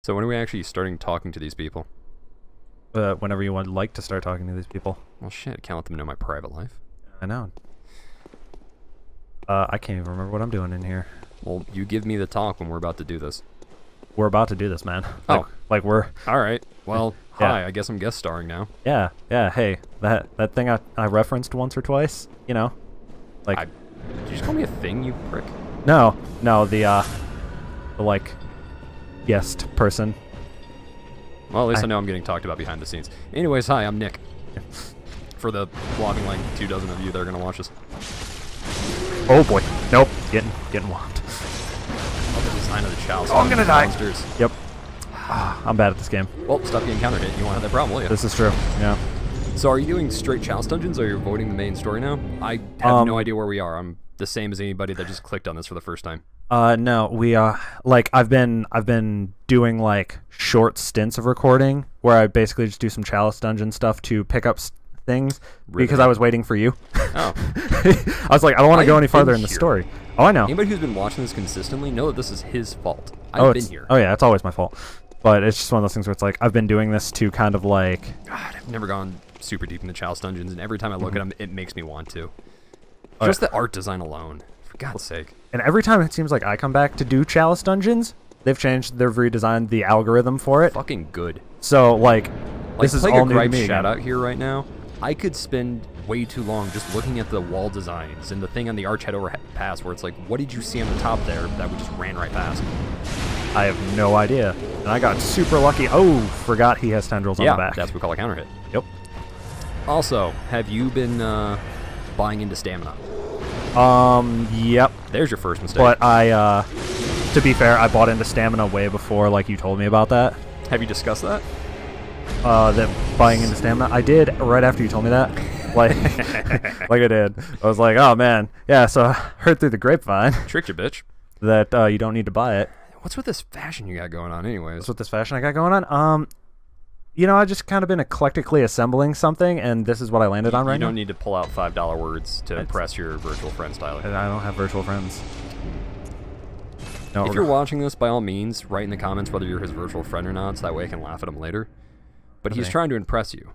So when are we actually starting talking to these people? Whenever you would like to start talking to these people. Well, shit, can't let them know my private life. I know. I can't even remember what I'm doing in here. Well, you give me the talk when we're about to do this. We're about to do this, man. Oh. Like we're... All right. Well, Yeah. hi. I guess I'm guest starring now. Yeah, hey, that thing I referenced once or twice, you know? Like... Did you just call me a thing, you prick? No, the like, guest person. Well, at least I know I'm getting talked about behind the scenes. Anyways, hi, I'm Nick. For the whopping like 24 of you that are gonna watch this. Oh boy, nope, getting whopped. Oh, the design of the child. Oh, I'm gonna die. Monsters. Yep. I'm bad at this game. Well, stop getting counter hit. You won't have that problem, will you? This is true. Yeah. So, are you doing straight chalice dungeons, or are you avoiding the main story now? I have no idea where we are. I'm the same as anybody that just clicked on this for the first time. No, we like I've been doing like short stints of recording where I basically just do some chalice dungeon stuff to pick up things because I was waiting for you. Oh. I was like, I don't want to go any farther in the story. Oh, I know. Anybody who's been watching this consistently know that this is his fault. I've been here. Oh yeah, it's always my fault. But it's just one of those things where it's like I've been doing this to kind of like. God, I've never gone super deep in the chalice dungeons, and every time I look at them, it makes me want to. Oh, Just the art design alone, for God's sake. And every time it seems like I come back to do chalice dungeons, they've redesigned the algorithm for it. Fucking good. So like this is all new to me. Shout out here right now. I could spend way too long just looking at the wall designs and the thing on the arch head overpass where it's like, what did you see on the top there that we just ran right past? I have no idea. And I got super lucky. Oh, forgot he has tendrils on the back. Yeah, that's what we call a counter hit. Yep. Also, have you been buying into stamina? Yep. There's your first mistake. But to be fair, I bought into stamina way before, like, you told me about that. Have you discussed that? That buying into stamina? I did right after you told me that. Like, like I did. I was like, oh, man. Yeah, so I heard through the grapevine. Tricked you, bitch. That you don't need to buy it. What's with this fashion you got going on anyways? What's with this fashion I got going on? You know, I just kind of been eclectically assembling something, and this is what I landed on right now. You don't need to pull out $5 words to impress your virtual friends, Tyler. I don't have virtual friends. No, if you're watching this, by all means, write in the comments whether you're his virtual friend or not, so that way I can laugh at him later. But he's trying to impress you.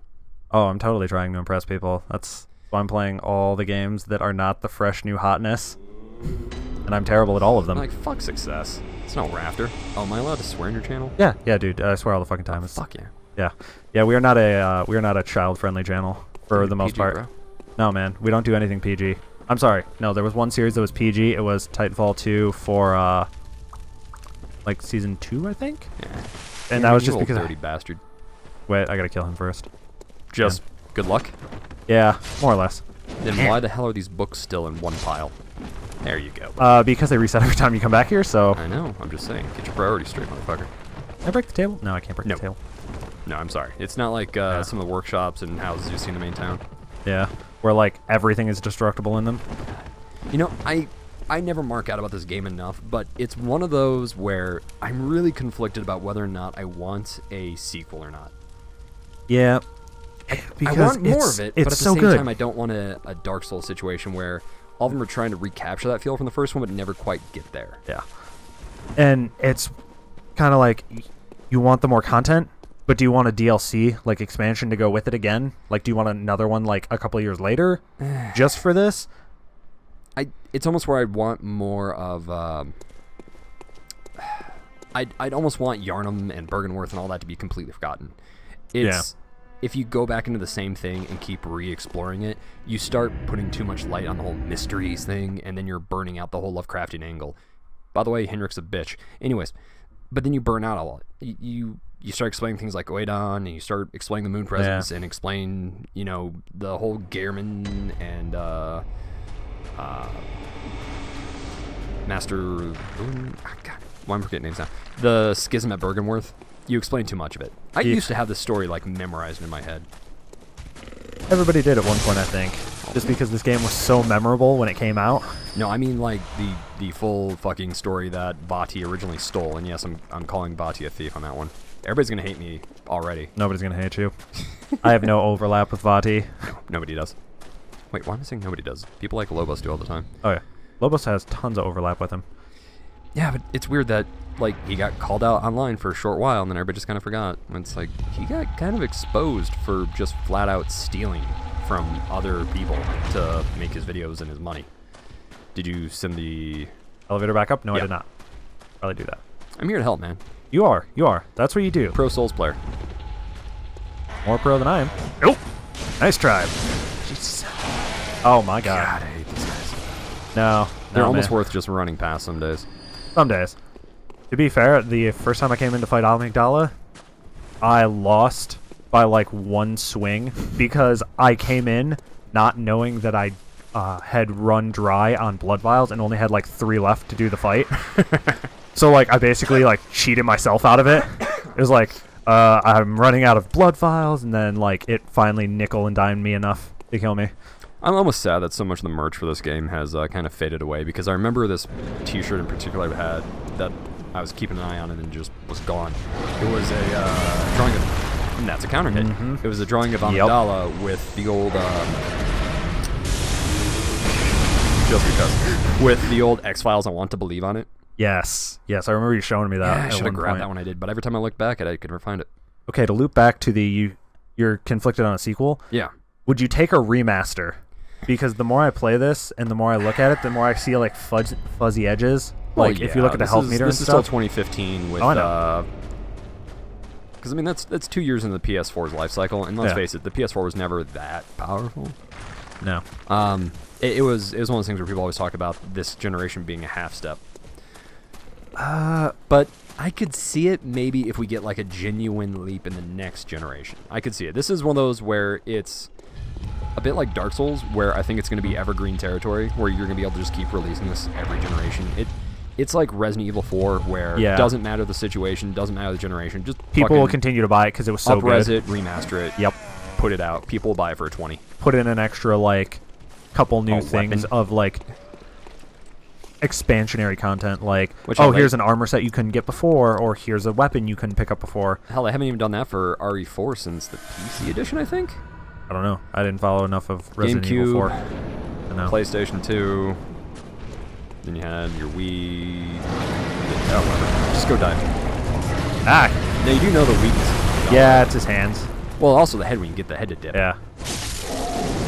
Oh, I'm totally trying to impress people. That's why I'm playing all the games that are not the fresh new hotness. And I'm terrible at all of them. Like, fuck success. It's no rafter. Oh, am I allowed to swear in your channel? Yeah, dude. I swear all the fucking time. Fuck yeah. Yeah. We are not a child-friendly channel for the most PG, part. bro. No, man. We don't do anything PG. I'm sorry. No, there was one series that was PG. It was Titanfall 2 for like season 2, I think. Yeah. And that was just because. Dirty bastard. Wait, I gotta kill him first. Just good luck. Yeah, more or less. Then why the hell are these books still in one pile? There you go. Because they reset every time you come back here, so... I know, I'm just saying. Get your priorities straight, motherfucker. Can I break the table? No, I can't break the table. No, I'm sorry. It's not like some of the workshops and houses you see in the main town. Yeah, where, like, everything is destructible in them. You know, I never mark out about this game enough, but it's one of those where I'm really conflicted about whether or not I want a sequel or not. Yeah. I want more of it, but at the so same good. time, I don't want a Dark Souls situation where all of them are trying to recapture that feel from the first one, but never quite get there. Yeah. And it's kind of like, you want the more content, but do you want a DLC, like, expansion to go with it again? Like, do you want another one, like, a couple years later, just for this? It's almost where I'd want more of... I'd almost want Yarnum and Bergenworth and all that to be completely forgotten. If you go back into the same thing and keep re-exploring it, you start putting too much light on the whole mysteries thing, and then you're burning out the whole Lovecraftian angle. By the way, Henrik's a bitch. Anyways, but then you burn out a lot. You start explaining things like Oedon, and you start explaining the moon presence, and explain, you know, the whole Gehrman and Master... God, why am I forgetting names now? The schism at Bergenworth. You explain too much of it. I used to have this story, like, memorized in my head. Everybody did at one point, I think. Just because this game was so memorable when it came out. No, I mean, like, the full fucking story that Vati originally stole. And yes, I'm calling Vati a thief on that one. Everybody's gonna hate me already. Nobody's gonna hate you. I have no overlap with Vati. No, nobody does. Wait, why am I saying nobody does? People like Lobos do all the time. Oh, yeah. Lobos has tons of overlap with him. Yeah, but it's weird that like he got called out online for a short while, and then everybody just kind of forgot. And it's like he got kind of exposed for just flat out stealing from other people to make his videos and his money. Did you send the elevator back up? No, Yeah. I did not. Probably do that. I'm here to help, man. You are. You are. That's what you do. Pro Souls player. More pro than I am. Nope. Nice try. Jesus. Oh my god. God, I hate these guys. No. They're no, almost man. worth just running past some days. Some days. To be fair, the first time I came in to fight Amygdala, I lost by like one swing because I came in not knowing that I had run dry on blood vials and only had like 3 left to do the fight. So like I basically like cheated myself out of it. It was like I'm running out of blood vials, and then like it finally nickel and dimed me enough to kill me. I'm almost sad that so much of the merch for this game has kind of faded away, because I remember this T-shirt in particular I had that I was keeping an eye on and then just was gone. It was a drawing of, and that's a counter hit. It was a drawing of Amygdala with the old, just because, with the old X-Files I Want to Believe on it. Yes, yes, I remember you showing me that. Yeah, I should have grabbed point. that when I did, but every time I look back at it, I could never find it. Okay, to loop back to the you're conflicted on a sequel. Yeah. Would you take a remaster? Because the more I play this and the more I look at it, the more I see like fuzzy edges. Well, Like if you look at the health meter and this is still stuff. 2015 with. Oh, I know. Because I mean that's 2 years into the PS4's life cycle, and let's Yeah. face it, the PS4 was never that powerful. No. It was one of those things where people always talk about this generation being a half step. But I could see it maybe if we get like a genuine leap in the next generation. I could see it. This is one of those where it's a bit like Dark Souls, where I think it's going to be evergreen territory, where you're going to be able to just keep releasing this every generation. It's like Resident Evil 4, where it doesn't matter the situation, doesn't matter the generation, just People will continue to buy it because it was so up-res good. it, remaster it, Yep. put it out. People will buy it for a 20. Put in an extra like couple new things weapon. of like expansionary content, like Which I like. here's an armor set you couldn't get before, or here's a weapon you couldn't pick up before. Hell, I haven't even done that for RE4 since the PC edition, I think. I don't know. I didn't follow enough of Resident Evil 4. I know. PlayStation 2. Then you had your Wii. Oh, whatever. Just go dive. Ah. Now you do know the weakness. Yeah, it's his hands. Well, also the head when you get the head to dip. Yeah.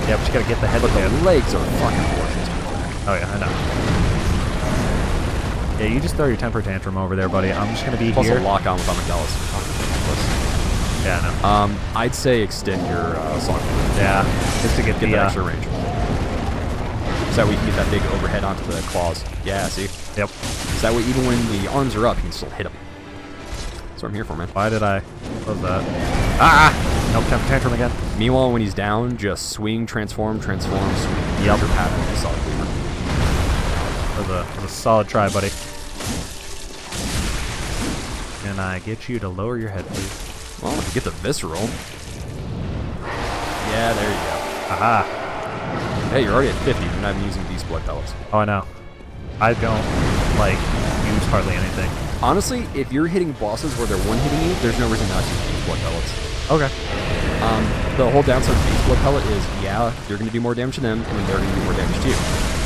Yeah, but you gotta get the head But to the dip. legs are fucking gorgeous. Oh yeah, I know. Yeah, you just throw your temper tantrum over there, buddy. I'm just gonna be Plus here. a lock on with Amygdala's fucking Yeah, I know. ridiculous. I'd say extend your song. Yeah, just to get Get the that extra range. So that way you can get that big overhead onto the claws. Yeah, see? Yep. So that way even when the arms are up, you can still hit them. That's what I'm here for, man. Why did I close that? Ah! Nope, temper tantrum again. Meanwhile, when he's down, just swing, transform, swing. Yep. Your pattern with the solid cleaver. That was a solid try, buddy. Can I get you to lower your head, please? Well, if you get the visceral. Yeah, there you go. Aha. Hey, you're already at 50. You're not even using beast blood pellets. Oh, I know. I don't, like, use hardly anything. Honestly, if you're hitting bosses where they're one-hitting you, there's no reason not to use beast blood pellets. Okay. The whole downside of beast blood pellet is, yeah, you're going to do more damage to them, and then they're going to do more damage to you.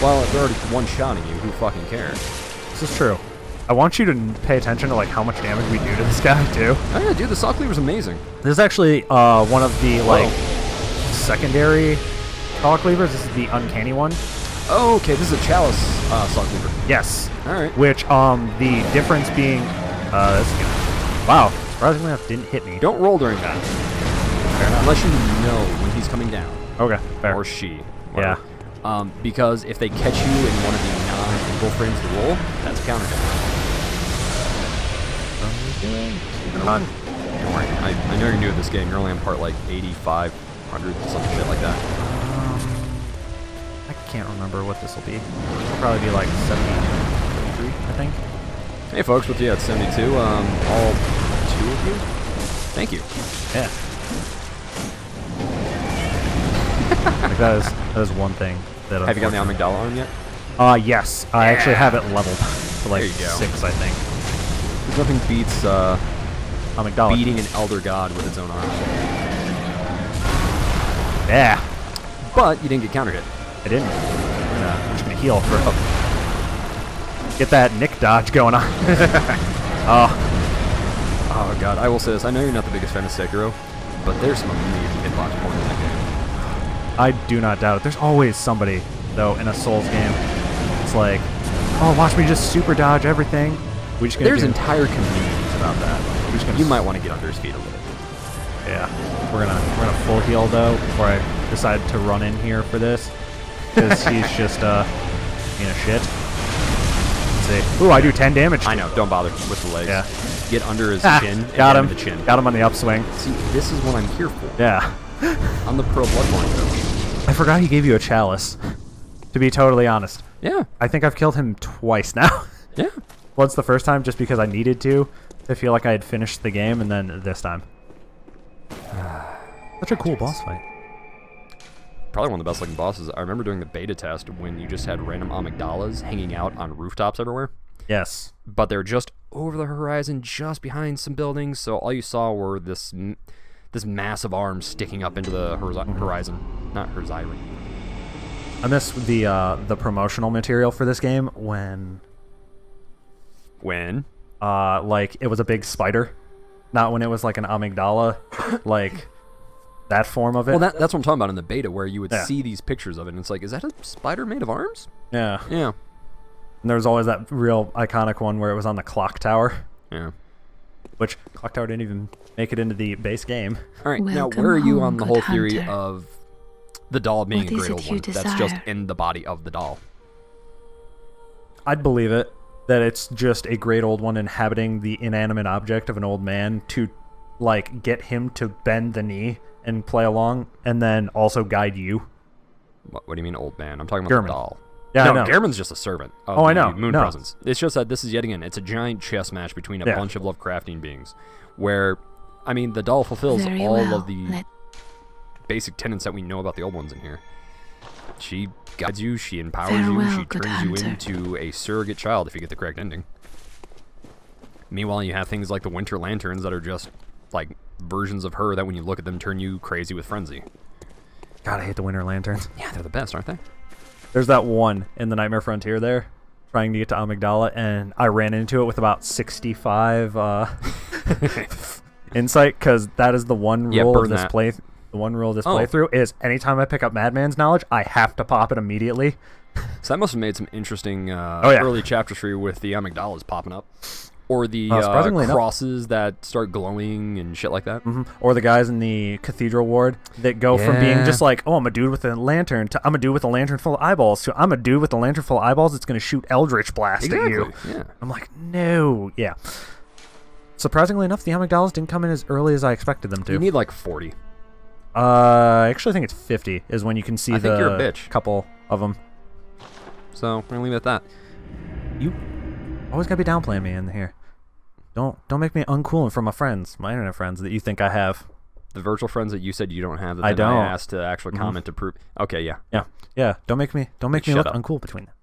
Well, if they're already one-shotting you, who fucking cares? This is true. I want you to pay attention to, like, how much damage we do to this guy, too. Oh yeah, dude, the saw cleaver's amazing. This is actually one of the, like, secondary saw cleavers. This is the uncanny one. Oh, okay, this is a chalice saw cleaver. Yes. Alright. Which, the difference being, that's good. Wow, surprisingly enough, didn't hit me. Don't roll during that. Unless you know when he's coming down. Okay, fair. Or she. Yeah. Whatever. Because if they catch you in one of the non-integral frames to roll, that's a counter hit. Come on. Don't worry. I know you're new at this game. You're only on part like 8500, some shit like that. I can't remember what this will be. It'll probably be like 73, I think. Hey folks, with you at 72, all 2 of you? Thank you. Yeah. Like that is one thing that. Have you gotten the Amygdala arm yet? Yes. I actually have it leveled to like There you go. 6, I think. There's nothing beats Amygdala. beating an elder god with its own arm. Yeah. But you didn't get counter hit. I didn't. I'm just gonna heal for. Get that Nick dodge going on. Oh god, I will say this. I know you're not the biggest fan of Sekiro, but there's some amazing hitbox porn in that game. I do not doubt it. There's always somebody, though, in a Souls game. It's like, oh, watch me just super dodge everything. There's entire communities about that. You might want to get under his feet a little bit. Yeah, we're gonna full heal though before I decide to run in here for this, because he's just being a shit. Let's see. Ooh, I do 10 damage. I know. Don't bother with the legs. Yeah. Get under his chin. And got him. The chin. Got him on the upswing. See, this is what I'm here for. Yeah. I'm the pro Bloodborne coach. I forgot he gave you a chalice. To be totally honest. Yeah. I think I've killed him twice now. Yeah. Once the first time just because I needed to feel like I had finished the game, and then this time. Such a cool boss fight. Probably one of the best looking bosses. I remember doing the beta test when you just had random amygdalas hanging out on rooftops everywhere. Yes. But they're just over the horizon, just behind some buildings, so all you saw were this massive arm sticking up into the horizon. Not horizon. I miss the promotional material for this game when like it was a big spider, not when it was like an amygdala, like that form of it. Well, that's what I'm talking about in the beta, where you would see these pictures of it, and it's like, is that a spider made of arms? Yeah. Yeah. And there was always that real iconic one where it was on the clock tower. Yeah. Which clock tower didn't even make it into the base game. All right, now where are you on the whole theory of the doll being a great old one that's just in the body of the doll? I'd believe it, that it's just a great old one inhabiting the inanimate object of an old man to, like, get him to bend the knee and play along, and then also guide you. What do you mean, old man? I'm talking about the doll. Yeah, no, I know. Gehrman's just a servant of the moon presence. It's just that this is yet again, it's a giant chess match between a bunch of Lovecraftian beings, where, I mean, the doll fulfills all of the basic tenets that we know about the old ones in here. She guides you, she empowers you, she turns you into a surrogate child if you get the correct ending. Meanwhile, you have things like the Winter Lanterns that are just, like, versions of her that when you look at them turn you crazy with frenzy. God, I hate the Winter Lanterns. Yeah, they're the best, aren't they? There's that one in the Nightmare Frontier there, trying to get to Amygdala, and I ran into it with about 65 insight, because that is the one rule of this playthrough is anytime I pick up Madman's knowledge, I have to pop it immediately. So that must have made some interesting early chapters for you with the amygdalas popping up. Or the crosses that start glowing and shit like that. Mm-hmm. Or the guys in the cathedral ward that go from being just like, oh, I'm a dude with a lantern, to I'm a dude with a lantern full of eyeballs, to I'm a dude with a lantern full of eyeballs that's going to shoot Eldritch Blast at you. Yeah. I'm like, no. Yeah. Surprisingly enough, the amygdalas didn't come in as early as I expected them to. You need like 40. I actually think it's 50 is when you can see you're a bitch. Couple of them. So we're going to leave it at that. You always got to be downplaying me in here. Don't make me uncool in front of my friends, my internet friends that you think I have. The virtual friends that you said you don't have that I don't. I asked to actually comment to prove. Okay, yeah. Yeah. Don't make me look uncool between them.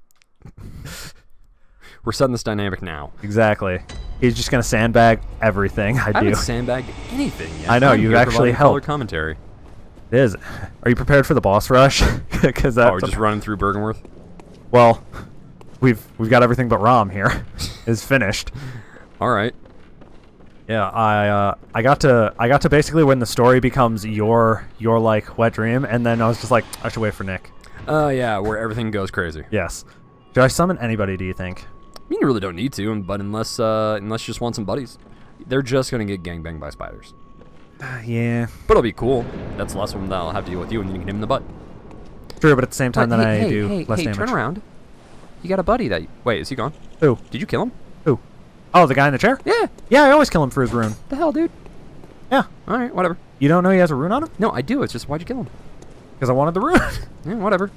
We're setting this dynamic now. Exactly. He's just gonna sandbag everything I do. I haven't sandbagged anything yet. I know you've actually helped. Color commentary. It is. Are you prepared for the boss rush? Because we're just running through Bergenworth. Well, we've got everything but Rom here. Is finished. All right. Yeah, I got to basically when the story becomes your like wet dream, and then I was just like, I should wait for Nick. Yeah, where everything goes crazy. Yes. Should I summon anybody, do you think? I mean, you really don't need to, but unless you just want some buddies. They're just gonna get gangbanged by spiders. Yeah. But it'll be cool. That's less of them that'll have to deal with you, and you can hit him in the butt. True, but at the same time I do less damage. Turn around. You got a buddy that... Wait, is he gone? Who? Did you kill him? Who? Oh, the guy in the chair? Yeah. Yeah, I always kill him for his rune. The hell, dude? Yeah. All right, whatever. You don't know he has a rune on him? No, I do. It's just, why'd you kill him? Because I wanted the rune. Yeah, whatever.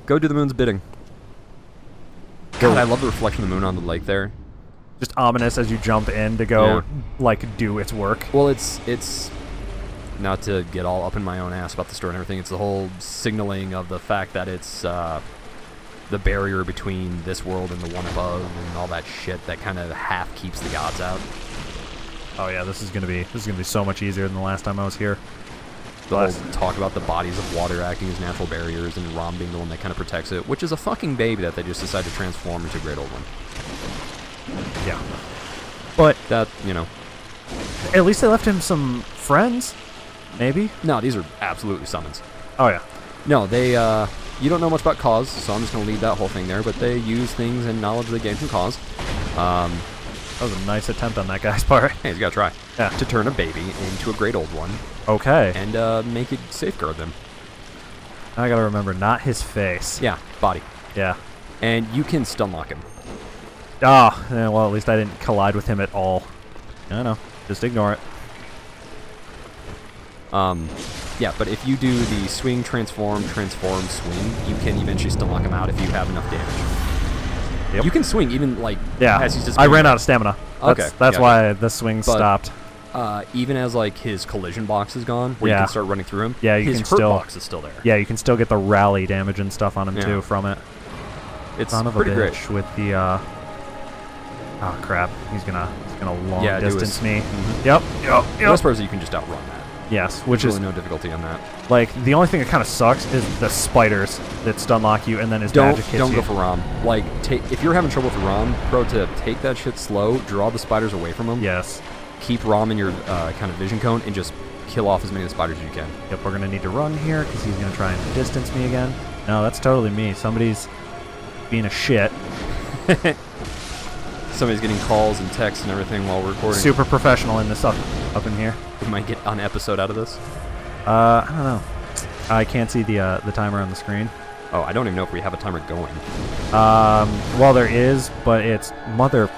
Go do the moon's bidding. God, I love the reflection of the moon on the lake there. Just ominous as you jump in to go, like, do its work. Well, it's not to get all up in my own ass about the story and everything. It's the whole signaling of the fact that it's the barrier between this world and the one above and all that shit that kind of half keeps the gods out. Oh yeah, this is gonna be so much easier than the last time I was here. The whole talk about the bodies of water acting as natural barriers and ROM being the one that kind of protects it, which is a fucking baby that they just decided to transform into a great old one. Yeah. But that, you know. At least they left him some friends, maybe? No, these are absolutely summons. Oh, yeah. No, they, you don't know much about Cause, so I'm just going to leave that whole thing there, but they use things and knowledge they gain from Cause. That was a nice attempt on that guy's part. Hey, he's got to try. Yeah. To turn a baby into a great old one. Okay. And make it safeguard them. I gotta remember, not his face. Yeah, body. Yeah. And you can stun lock him. Oh, yeah, well, at least I didn't collide with him at all. I know. Just ignore it. Yeah, but if you do the swing, transform, swing, you can eventually stun lock him out if you have enough damage. Yep. You can swing even, like, as he's just... I ran out of stamina. That's yeah, why the swing stopped. Even as, like, his collision box is gone, where you can start running through him, his hurt box is still there. Yeah, you can still get the rally damage and stuff on him, too, from it. It's Son of pretty a great. bitch with the, oh, crap. He's gonna long distance me. Mm-hmm. Yep. The best part is you can just outrun that. Yes, which There's is... really no difficulty on that. Like, the only thing that kind of sucks is the spiders that stun lock you, and then his magic hits you. Don't go for ROM. Like, if you're having trouble with ROM, pro tip, take that shit slow, draw the spiders away from them. Yes. Keep ROM in your kind of vision cone, and just kill off as many of the spiders as you can. Yep, we're going to need to run here, because he's going to try and distance me again. No, that's totally me. Somebody's being a shit. Somebody's getting calls and texts and everything while we're recording. Super professional in this up in here. We might get an episode out of this. I don't know. I can't see the timer on the screen. Oh, I don't even know if we have a timer going. Well, there is, but it's mother.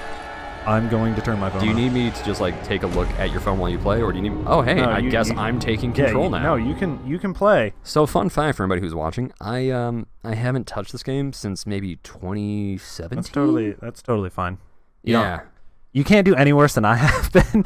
I'm going to turn my phone Do you on. need me to just, like, take a look at your phone while you play, or do you need... Oh, hey, I guess I'm taking control now. No, you can play. So, fun fact for anybody who's watching, I haven't touched this game since maybe 2017? That's totally fine. Yeah. You can't do any worse than I have been.